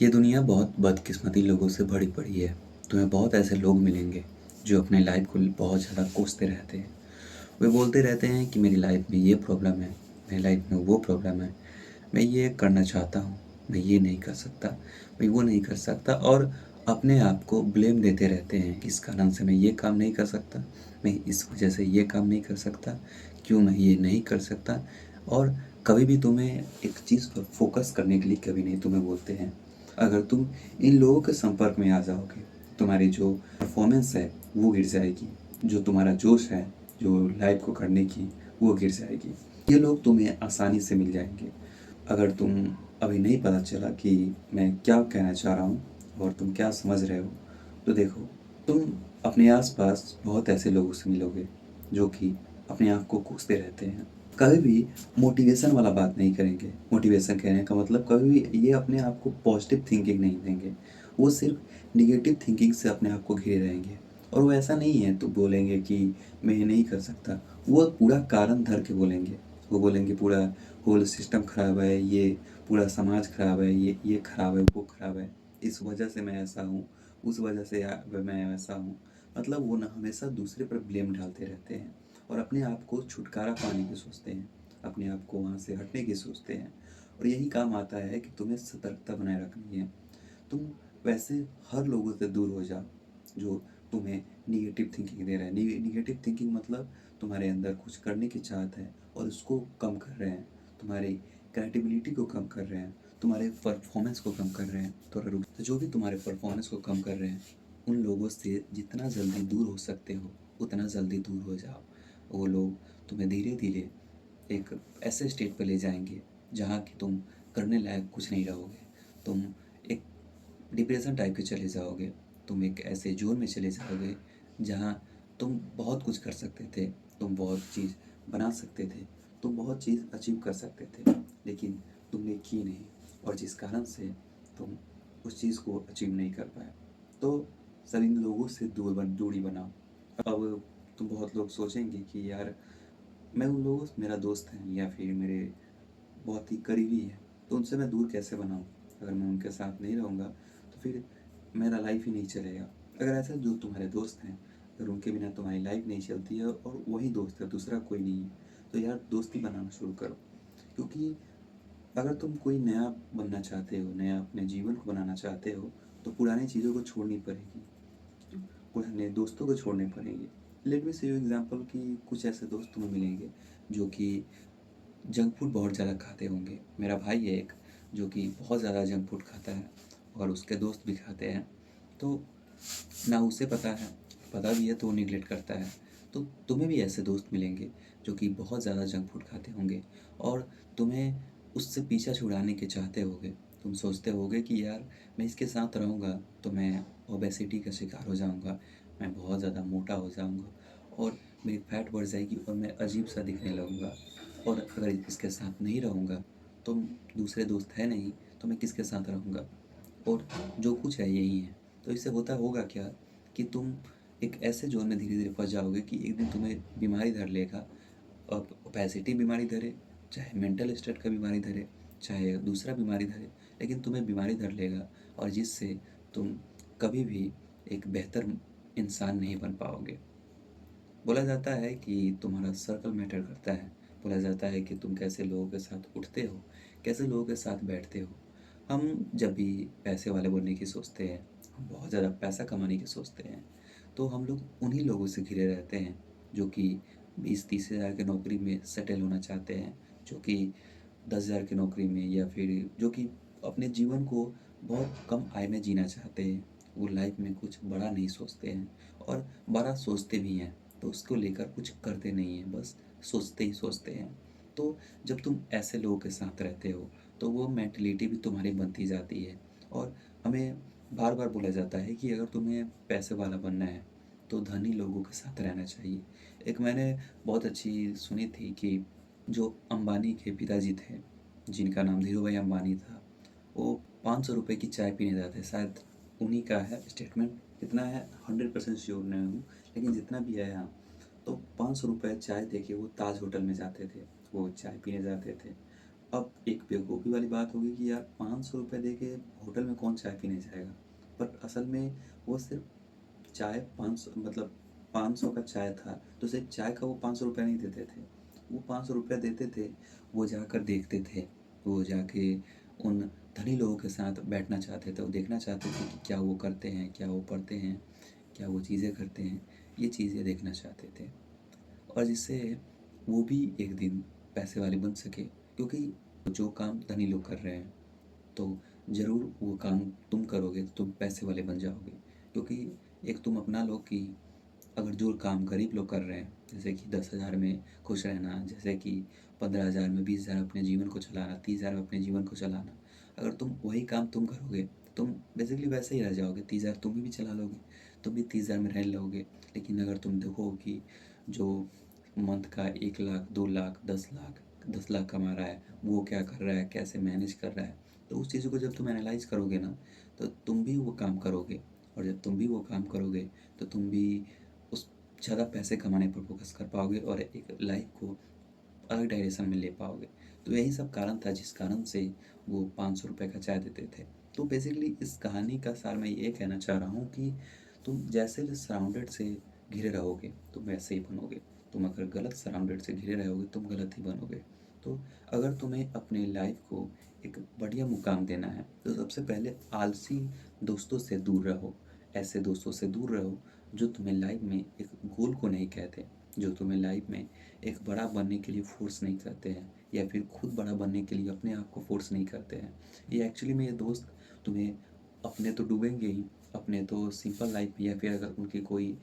ये दुनिया बहुत बदकिस्मती लोगों से भरी पड़ी है। तुम्हें बहुत ऐसे लोग मिलेंगे जो अपने लाइफ को बहुत ज़्यादा कोसते रहते हैं। वे बोलते रहते हैं कि मेरी लाइफ में ये प्रॉब्लम है, मेरी लाइफ में वो प्रॉब्लम है, मैं ये करना चाहता हूँ, मैं ये नहीं कर सकता, मैं वो नहीं कर सकता और अपने आप को ब्लेम देते रहते हैं कि इस कारण से मैं ये काम नहीं कर सकता, मैं इस वजह से ये काम नहीं कर सकता, क्यों मैं ये नहीं कर सकता। और कभी भी तुम्हें एक चीज़ पर फोकस करने के लिए कभी नहीं तुम्हें बोलते हैं। अगर तुम इन लोगों के संपर्क में आ जाओगे, तुम्हारी जो परफॉर्मेंस है वो गिर जाएगी, जो तुम्हारा जोश है, जो लाइफ को करने की, वो गिर जाएगी। ये लोग तुम्हें आसानी से मिल जाएंगे। अगर तुम अभी नहीं पता चला कि मैं क्या कहना चाह रहा हूँ और तुम क्या समझ रहे हो, तो देखो, तुम अपने आसपास बहुत ऐसे लोगों से मिलोगे जो कि अपने आप को कोसते रहते हैं। कभी भी मोटिवेशन वाला बात नहीं करेंगे। मोटिवेशन कहने का मतलब कभी भी ये अपने आप को पॉजिटिव थिंकिंग नहीं देंगे। वो सिर्फ निगेटिव थिंकिंग से अपने आप को घिरे रहेंगे। और वो ऐसा नहीं है तो बोलेंगे कि मैं ये नहीं कर सकता, वो पूरा कारण धर के बोलेंगे। वो बोलेंगे पूरा होल सिस्टम खराब है, ये पूरा समाज खराब है, ये खराब है, वो खराब है, इस वजह से मैं ऐसा हूँ, उस वजह से मैं वैसा हूँ। मतलब वो ना हमेशा दूसरे पर ब्लेम डालते रहते हैं और अपने आप को छुटकारा पाने की सोचते हैं, अपने आप को वहाँ से हटने की सोचते हैं। और यही काम आता है कि तुम्हें सतर्कता बनाए रखनी है। तुम वैसे हर लोगों से दूर हो जाओ जो तुम्हें निगेटिव थिंकिंग दे रहे हैं। निगेटिव थिंकिंग मतलब तुम्हारे अंदर कुछ करने की चाहत है और उसको कम कर रहे हैं, तुम्हारी क्रिएटिबिलिटी को कम कर रहे हैं, तुम्हारे परफॉर्मेंस को कम कर रहे हैं। तो जो भी तुम्हारे परफॉर्मेंस को कम कर रहे हैं, उन लोगों से जितना जल्दी दूर हो सकते हो उतना जल्दी दूर हो जाओ। वो लोग तुम्हें धीरे धीरे एक ऐसे स्टेट पे ले जाएंगे जहाँ कि तुम करने लायक कुछ नहीं रहोगे। तुम एक डिप्रेशन टाइप के चले जाओगे। तुम एक ऐसे जोन में चले जाओगे जहाँ तुम बहुत कुछ कर सकते थे, तुम बहुत चीज़ बना सकते थे, तुम बहुत चीज़ अचीव कर सकते थे, लेकिन तुमने की नहीं। और जिस कारण से तुम उस चीज़ को अचीव नहीं कर पाए। तो सभी लोगों से दूरी बनाओ। अब तुम बहुत लोग सोचेंगे कि यार, मैं उन लोगों से, मेरा दोस्त है या फिर मेरे बहुत ही करीबी है, तो उनसे मैं दूर कैसे बनाऊँ? अगर मैं उनके साथ नहीं रहूँगा तो फिर मेरा लाइफ ही नहीं चलेगा। अगर ऐसा जो तुम्हारे दोस्त हैं, अगर उनके बिना तुम्हारी लाइफ नहीं चलती है और वही दोस्त है, दूसरा कोई नहीं है, तो यार दोस्ती बनाना शुरू करो। क्योंकि अगर तुम कोई नया बनना चाहते हो, नया अपने जीवन को बनाना चाहते हो, तो पुरानी चीज़ों को छोड़नी पड़ेगी, पुराने दोस्तों को छोड़ने पड़ेंगे। लेट मी से यू एग्जाम्पल कि कुछ ऐसे दोस्त तुम्हें मिलेंगे जो कि जंक फूड बहुत ज़्यादा खाते होंगे। मेरा भाई है एक जो कि बहुत ज़्यादा जंक फूड खाता है और उसके दोस्त भी खाते हैं। तो ना उसे पता है, पता भी है तो वो निगलेक्ट करता है। तो तुम्हें भी ऐसे दोस्त मिलेंगे जो कि बहुत ज़्यादा जंक फूड खाते होंगे और तुम्हें उससे पीछा छुड़ाने के चाहते होगे। तुम सोचते होगे कि यार, मैं इसके साथ रहूँगा तो मैं ओबेसिटी का शिकार हो जाऊँगा, मैं बहुत ज़्यादा मोटा हो जाऊँगा और मेरी फैट बढ़ जाएगी और मैं अजीब सा दिखने लगूँगा। और अगर इसके साथ नहीं रहूँगा तो दूसरे दोस्त है नहीं, तो मैं किसके साथ रहूँगा? और जो कुछ है यही है। तो इससे होता होगा क्या कि तुम एक ऐसे ज़ोन में धीरे-धीरे फँस जाओगे कि एक दिन तुम्हें बीमारी धर लेगा। अब ओबेसिटी बीमारी धरे, चाहे मेंटल स्टेट का बीमारी धरे, चाहे दूसरा बीमारी धरे, लेकिन तुम्हें बीमारी धर लेगा और जिससे तुम कभी भी एक बेहतर इंसान नहीं बन पाओगे। बोला जाता है कि तुम्हारा सर्कल मैटर करता है। बोला जाता है कि तुम कैसे लोगों के साथ उठते हो, कैसे लोगों के साथ बैठते हो। हम जब भी पैसे वाले बनने की सोचते हैं, हम बहुत ज़्यादा पैसा कमाने की सोचते हैं, तो हम लोग उन्हीं लोगों से घिरे रहते हैं जो कि 20-30 हज़ार की नौकरी में सेटल होना चाहते हैं, जो कि 10,000 की नौकरी में, या फिर जो कि अपने जीवन को बहुत कम आय में जीना चाहते हैं। वो लाइफ में कुछ बड़ा नहीं सोचते हैं और बड़ा सोचते भी हैं तो उसको लेकर कुछ करते नहीं हैं, बस सोचते ही सोचते हैं। तो जब तुम ऐसे लोगों के साथ रहते हो तो वो मेंटलिटी भी तुम्हारी बनती जाती है। और हमें बार बार बोला जाता है कि अगर तुम्हें पैसे वाला बनना है तो धनी लोगों के साथ रहना चाहिए। एक मैंने बहुत अच्छी सुनी थी कि जो अंबानी के पिताजी थे, जिनका नाम धीरू भाई अंबानी था, वो 500 रुपये की चाय पीने जाते, शायद उन्हीं का है स्टेटमेंट, कितना है 100% श्योर नहीं हूँ, लेकिन जितना भी है, हाँ। तो 500 रुपये चाय दे के वो ताज होटल में जाते थे, वो चाय पीने जाते थे। अब एक बेवकूफ़ी वाली बात होगी कि यार 500 रुपये दे के होटल में कौन चाय पीने जाएगा? बट असल में वो सिर्फ़ चाय 500 मतलब 500 का चाय था, तो सिर्फ़ चाय का वो 500 रुपये नहीं देते थे। वो 500 रुपये देते थे, वो जाकर देखते थे, वो जाके उन धनी लोगों के साथ बैठना चाहते थे, वो देखना चाहते थे कि क्या वो करते हैं, क्या वो पढ़ते हैं, क्या वो चीज़ें करते हैं, ये चीज़ें देखना चाहते थे। और जिससे वो भी एक दिन पैसे वाले बन सके, क्योंकि जो काम धनी लोग कर रहे हैं तो ज़रूर वो काम तुम करोगे तो तुम पैसे वाले बन जाओगे। क्योंकि एक तुम अपना लो कि अगर जो काम गरीब लोग कर रहे हैं, जैसे कि 10,000 में खुश रहना, जैसे कि 15,000 में 20,000 अपने जीवन को चलाना, 30,000 में अपने जीवन को चलाना, अगर तुम वही काम तुम करोगे, तुम बेसिकली वैसे ही रह जाओगे, 30,000 तुम भी चला लोगे, तुम भी 30,000 में रह लोगे। लेकिन अगर तुम देखो कि जो मंथ का 1 लाख, 2 लाख, 10 लाख कमा रहा है, वो क्या कर रहा है, कैसे मैनेज कर रहा है, तो उस चीज़ों को जब तुम एनालाइज़ करोगे ना, तो तुम भी वो काम करोगे। और जब तुम भी वो काम करोगे, तो तुम भी उस ज़्यादा पैसे कमाने पर फ़ोकस कर पाओगे और एक लाइफ़ को अलग डायरेक्शन में ले पाओगे। तो यही सब कारण था जिस कारण से वो 500 रुपए का चाय देते थे। तो बेसिकली इस कहानी का सार मैं ये कहना चाह रहा हूँ कि तुम जैसे सराउंडेड से घिरे रहोगे, तुम वैसे ही बनोगे। तुम अगर गलत सराउंडेड से घिरे रहोगे, तुम गलत ही बनोगे। तो अगर तुम्हें अपनी लाइफ़ को एक बढ़िया मुकाम देना है, तो सबसे पहले आलसी दोस्तों से दूर रहो। ऐसे दोस्तों से दूर रहो जो तुम्हें लाइफ़ में एक गोल को नहीं कहते, जो तुम्हें लाइफ़ में एक बड़ा बनने के लिए फ़ोर्स नहीं करते हैं या फिर खुद बड़ा बनने के लिए अपने आप को फ़ोर्स नहीं करते हैं। ये एक्चुअली में ये दोस्त तुम्हें अपने तो डूबेंगे ही, अपने तो सिंपल लाइफ़ में या फिर अगर उनकी कोई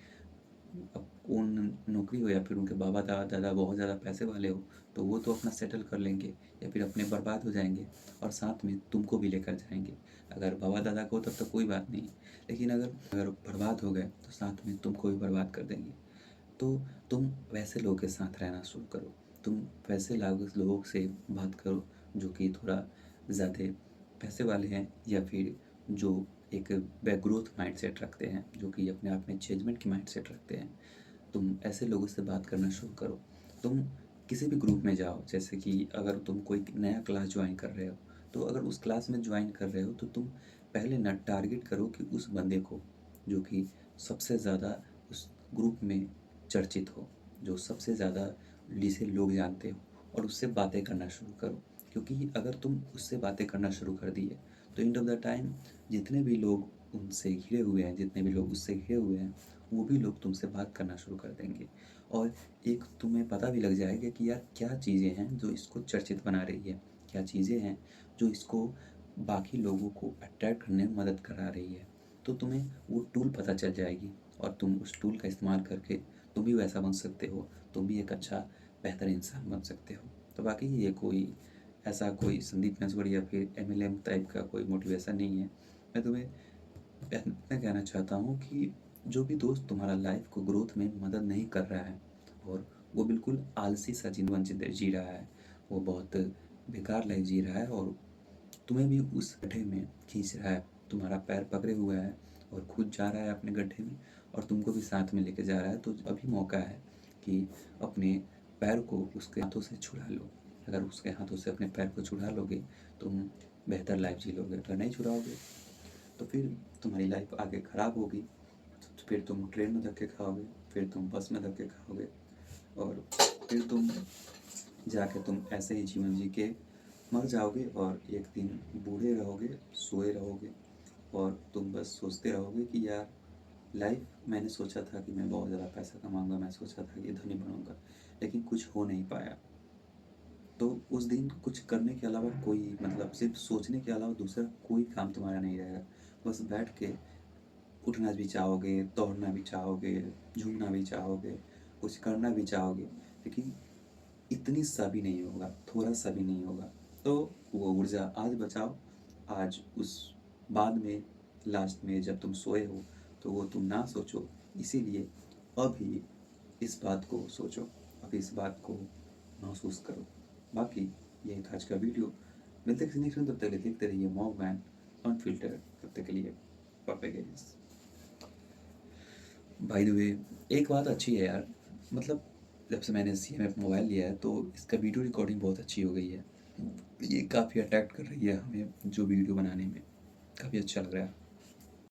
ओन नौकरी हो या फिर उनके बाबा दादा बहुत ज़्यादा पैसे वाले हो, तो वो तो अपना सेटल कर लेंगे या फिर अपने बर्बाद हो जाएँगे और साथ में तुमको भी लेकर जाएँगे। अगर बाबा दादा को तब तक कोई बात नहीं, लेकिन अगर बर्बाद हो गए तो साथ में तुमको भी बर्बाद कर देंगे। तो तुम वैसे लोगों के साथ रहना शुरू करो। तुम वैसे लोगों से बात करो जो कि थोड़ा ज़्यादा पैसे वाले हैं या फिर जो एक बैकग्रोथ माइंडसेट रखते हैं, जो कि अपने आप में जजमेंट की माइंडसेट रखते हैं। तुम ऐसे लोगों से बात करना शुरू करो। तुम किसी भी ग्रुप में जाओ, जैसे कि अगर तुम कोई नया क्लास जॉइन कर रहे हो, तो अगर उस क्लास में जॉइन कर रहे हो तो तुम पहले ना टारगेट करो कि उस बंदे को जो कि सबसे ज़्यादा उस ग्रुप में चर्चित हो, जो सबसे ज़्यादा जिसे लोग जानते हो, और उससे बातें करना शुरू करो। क्योंकि अगर तुम उससे बातें करना शुरू कर दिए, तो एंड ऑफ द टाइम जितने भी लोग उनसे घिरे हुए हैं, जितने भी लोग उससे घिरे हुए हैं, वो भी लोग तुमसे बात करना शुरू कर देंगे। और एक तुम्हें पता भी लग जाएगा कि यार क्या चीज़ें हैं जो इसको चर्चित बना रही है, क्या चीज़ें हैं जो इसको बाकी लोगों को अट्रैक्ट करने में मदद करा रही है। तो तुम्हें वो टूल पता चल जाएगी और तुम उस टूल का इस्तेमाल करके तुम भी वैसा बन सकते हो, तुम भी एक अच्छा बेहतर इंसान बन सकते हो। तो बाकी ये कोई ऐसा कोई संदीप नस्वाड़ी या फिर एमएलएम टाइप का कोई मोटिवेशन नहीं है। मैं तुम्हें इतना कहना चाहता हूँ कि जो भी दोस्त तुम्हारा लाइफ को ग्रोथ में मदद नहीं कर रहा है और वो बिल्कुल आलसी सा जीवन जी रहा है, वो बहुत बेकार लाइफ जी रहा है और तुम्हें भी उस गड्ढे में खींच रहा है, तुम्हारा पैर पकड़े हुआ है और खुद जा रहा है अपने गड्ढे में और तुमको भी साथ में लेके जा रहा है। तो अभी मौका है कि अपने पैर को उसके हाथों से छुड़ा लो। अगर उसके हाथों से अपने पैर को छुड़ा लोगे, तुम बेहतर लाइफ जी लोगे। अगर नहीं छुड़ाओगे तो फिर तुम्हारी लाइफ आगे ख़राब होगी। तो फिर तुम ट्रेन में धक्के खाओगे, फिर तुम बस में धक्के खाओगे और फिर तुम ऐसे ही जीवन जी के मर जाओगे और एक दिन बूढ़े रहोगे, सोए रहोगे और तुम बस सोचते रहोगे कि यार लाइफ मैंने सोचा था कि मैं बहुत ज़्यादा पैसा कमाऊँगा, मैं सोचा था कि धनी बनूँगा, लेकिन कुछ हो नहीं पाया। तो उस दिन कुछ करने के अलावा कोई मतलब सिर्फ़ सोचने के अलावा दूसरा कोई काम तुम्हारा नहीं रहेगा। बस बैठ के उठना भी चाहोगे, दौड़ना भी चाहोगे, झूमना भी चाहोगे, कुछ करना भी चाहोगे, लेकिन इतनी सा भी नहीं होगा, थोड़ा-सा भी नहीं होगा। तो वो ऊर्जा आज बचाओ, आज उस बाद में लास्ट में जब तुम सोए हो, तो वो तुम ना सोचो। इसीलिए अभी इस बात को सोचो, अभी इस बात को महसूस करो। बाकी यही था आज का वीडियो। मिलते हैं किसी नेक्स्ट में, तब तक के लिए देखते रहिए मॉकमैन अनफ़िल्टर्ड। तब तक के लिए bye guys. By the way, एक बात अच्छी है यार, मतलब जब से मैंने CMF मोबाइल लिया है तो इसका वीडियो रिकॉर्डिंग बहुत अच्छी हो गई है। ये काफ़ी अट्रैक्ट कर रही है हमें जो वीडियो बनाने में, काफ़ी अच्छा लग रहा है।